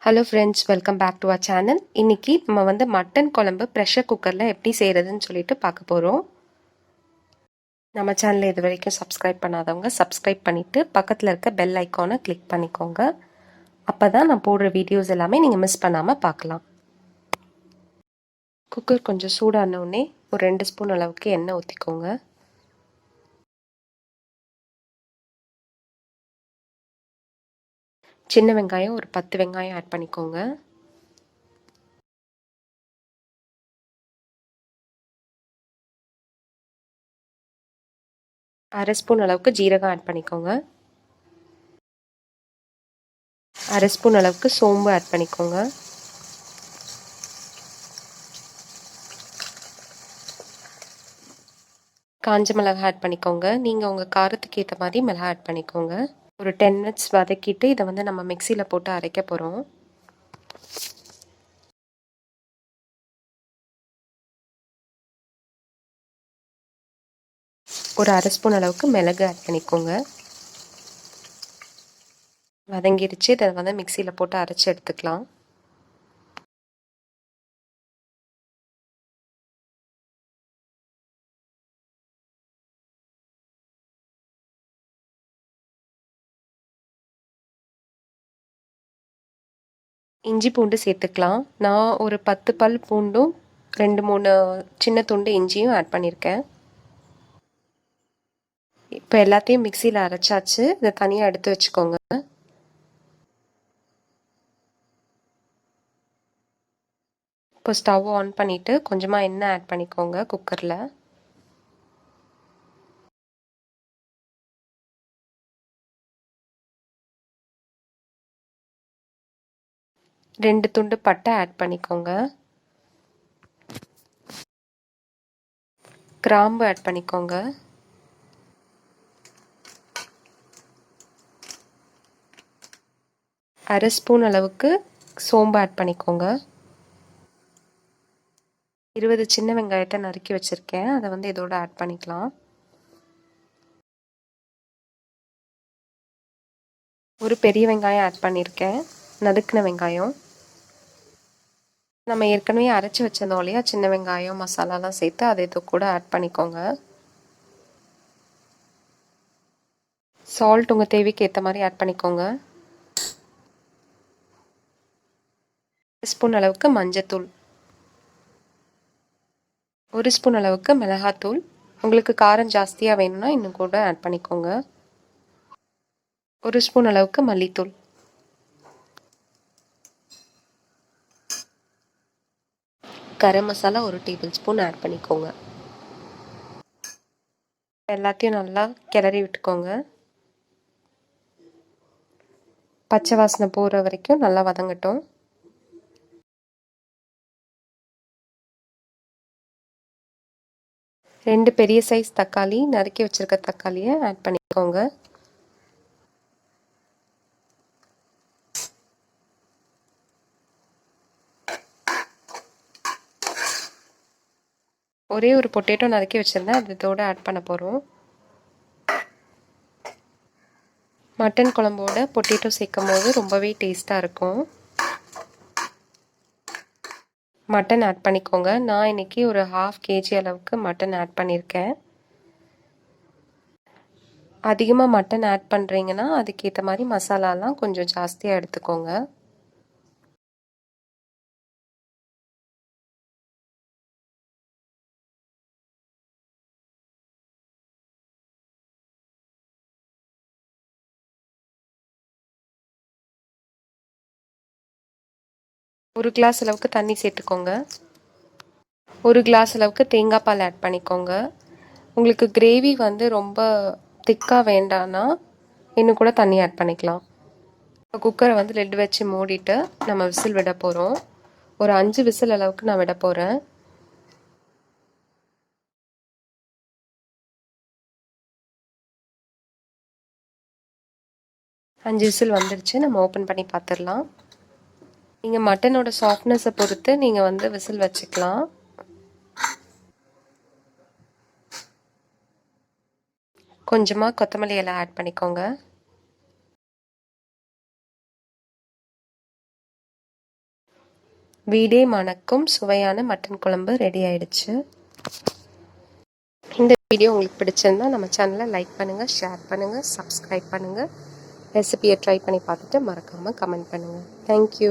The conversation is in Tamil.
Hello friends, welcome back to our channel. இன்றைக்கி நம்ம வந்து மட்டன் குழம்பு ப்ரெஷர் குக்கரில் எப்படி செய்கிறதுன்னு சொல்லிட்டு பார்க்க போகிறோம். நம்ம சேனலை இது வரைக்கும் சப்ஸ்கிரைப் பண்ணாதவங்க சப்ஸ்கிரைப் பண்ணிவிட்டு பக்கத்தில் இருக்க பெல் ஐக்கானை கிளிக் பண்ணிக்கோங்க. அப்போ தான் நான் போடுற வீடியோஸ் எல்லாமே நீங்கள் மிஸ் பண்ணாமல் பார்க்கலாம். குக்கர் கொஞ்சம் சூடானோடனே ஒரு 2 ஸ்பூன் அளவுக்கு எண்ணெய் ஊற்றிக்கோங்க. சின்ன வெங்காயம் ஒரு 10 வெங்காயம் ஆட் பண்ணிக்கோங்க. அரை ஸ்பூன் அளவுக்கு ஜீரகம் ஆட் பண்ணிக்கோங்க. அரை ஸ்பூன் அளவுக்கு சோம்பு ஆட் பண்ணிக்கோங்க. காஞ்ச மிளகாய் ஆட் பண்ணிக்கோங்க. நீங்கள் உங்கள் காரத்துக்கு ஏற்ற மாதிரி மிளகாய் ஆட் பண்ணிக்கோங்க. ஒரு 10 மினிட்ஸ் வதக்கிட்டு இதை வந்து நம்ம மிக்சியில் போட்டு அரைக்க போகிறோம். ஒரு அரை ஸ்பூன் அளவுக்கு மிளகு ஆட் பண்ணிக்கோங்க. வதங்கிடுச்சு. இதை வந்து மிக்சியில் போட்டு அரைச்சி எடுத்துக்கலாம். இஞ்சி பூண்டு சேர்த்துக்கலாம். நான் ஒரு 10 பல் பூண்டும் 2-3 சின்ன துண்டு இஞ்சியும் ஆட் பண்ணியிருக்கேன். இப்போ எல்லாத்தையும் மிக்சியில் அரைச்சாச்சு. இதை தனியாக எடுத்து வச்சுக்கோங்க. இப்போ ஸ்டவ் ஆன் பண்ணிவிட்டு கொஞ்சமாக எண்ணெய் ஆட் பண்ணிக்கோங்க குக்கரில். ரெண்டு துண்டு பட்டை ஆட் பண்ணிக்கோங்க. கிராம்பு ஆட் பண்ணிக்கோங்க. அரை ஸ்பூன் அளவுக்கு சோம்பு ஆட் பண்ணிக்கோங்க. 20 சின்ன வெங்காயத்தை நறுக்கி வச்சுருக்கேன். அதை வந்து இதோட ஆட் பண்ணிக்கலாம். ஒரு பெரிய வெங்காயம் ஆட் பண்ணியிருக்கேன், நறுக்கின வெங்காயம். நம்ம ஏற்கனவே அரைச்சி வச்சிருந்தோம் இல்லையா, சின்ன வெங்காயம் மசாலாலாம் சேர்த்து அதை இது கூட ஆட் பண்ணிக்கோங்க. சால்ட் உங்கள் தேவைக்கு ஏற்ற மாதிரி ஆட் பண்ணிக்கோங்க. 1 ஸ்பூன் அளவுக்கு மஞ்சத்தூள், 1 ஸ்பூன் அளவுக்கு மிளகாத்தூள். உங்களுக்கு காரம் ஜாஸ்தியாக வேணும்னா இன்னும் கூட ஆட் பண்ணிக்கோங்க. 1 ஸ்பூன் அளவுக்கு மல்லித்தூள். Garam masala 1 table spoon add பண்ணிக்கோங்க. எல்லாத்தையும் நல்லா கிளறி விட்டுக்கோங்க. பச்சை வாசனை போகிற வரைக்கும் நல்லா வதங்கட்டும். ரெண்டு பெரிய சைஸ் தக்காளி, நறுக்கி வச்சுருக்க தக்காளியை ஆட் பண்ணிக்கோங்க. ஒரே ஒரு பொட்டேட்டோ நறுக்கி வச்சுருந்தேன், அது இதோட ஆட் பண்ண போகிறோம். மட்டன் குழம்போட பொட்டேட்டோ சேர்க்கும் போது ரொம்பவே டேஸ்ட்டாக இருக்கும். மட்டன் ஆட் பண்ணிக்கோங்க. நான் இன்றைக்கி ஒரு 1/2 kg அளவுக்கு மட்டன் ஆட் பண்ணியிருக்கேன். அதிகமாக மட்டன் ஆட் பண்ணுறீங்கன்னா அதுக்கேற்ற மாதிரி மசாலாலாம் கொஞ்சம் ஜாஸ்தியாக எடுத்துக்கோங்க. ஒரு கிளாஸ் அளவுக்கு தண்ணி சேர்த்துக்கோங்க. 1 கிளாஸ் அளவுக்கு தேங்காய் பால் ஆட் பண்ணிக்கோங்க. உங்களுக்கு கிரேவி வந்து ரொம்ப திக்காக வேண்டான்னா இன்னும் கூட தண்ணி ஆட் பண்ணிக்கலாம். இப்போ குக்கரை வந்து லிட் வச்சு மூடிட்டு நம்ம விசில் விட போகிறோம். ஒரு 5 விசில் அளவுக்கு நான் விட போகிறேன். அஞ்சு விசில் வந்துடுச்சு. நம்ம ஓப்பன் பண்ணி பார்த்துடலாம். நீங்கள் மட்டனோட சாஃப்ட்னஸை பொறுத்து நீங்கள் வந்து விசில் வச்சுக்கலாம். கொஞ்சமாக கொத்தமல்லி இலை ஆட் பண்ணிக்கோங்க. வீடே மணக்கும் சுவையான மட்டன் குழம்பு ரெடி ஆயிடுச்சு. இந்த வீடியோ உங்களுக்கு பிடிச்சிருந்தா நம்ம சேனலை லைக் பண்ணுங்கள், ஷேர் பண்ணுங்கள், சப்ஸ்கிரைப் பண்ணுங்கள். ரெசிபியை ட்ரை பண்ணி பார்த்துட்டு மறக்காமல் கமெண்ட் பண்ணுங்கள். தேங்க்யூ.